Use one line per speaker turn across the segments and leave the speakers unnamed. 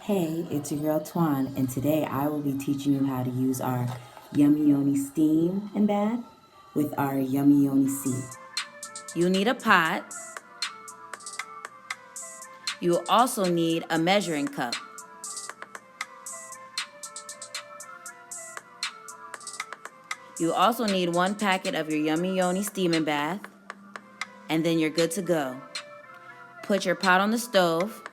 Hey, it's your girl Twan, and today I will be teaching you how to use our Yummy Yoni Steam and Bath with our Yummy Yoni Seat. You need a pot. You will also need a measuring cup. You also need 1 packet of your Yummy Yoni Steam and Bath, and then you're good to go. Put your pot on the stove,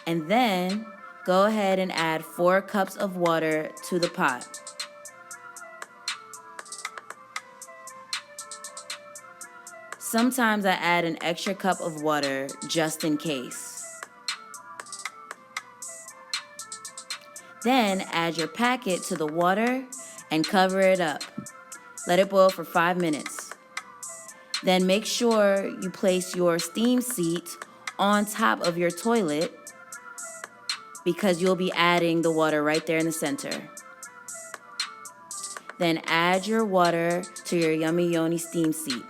and then go ahead and add 4 cups of water to the pot. Sometimes I add an extra cup of water just in case. Then add your packet to the water and cover it up. Let it boil for 5 minutes. Then make sure you place your steam seat on top of your toilet because you'll be adding the water right there in the center. Then add your water to your Yummy Yoni Steam Seat.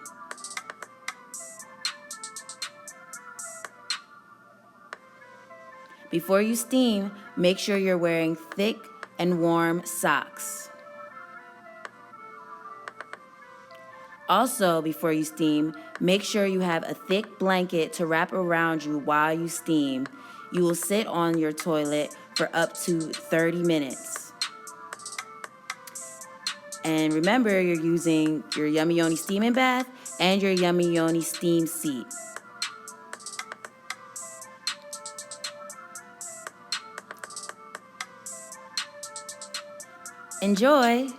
Before you steam, make sure you're wearing thick and warm socks. Also, before you steam, make sure you have a thick blanket to wrap around you while you steam. You will sit on your toilet for up to 30 minutes. And remember, you're using your Yummy Yoni Steam and Bath and your Yummy Yoni Steam Seat. Enjoy!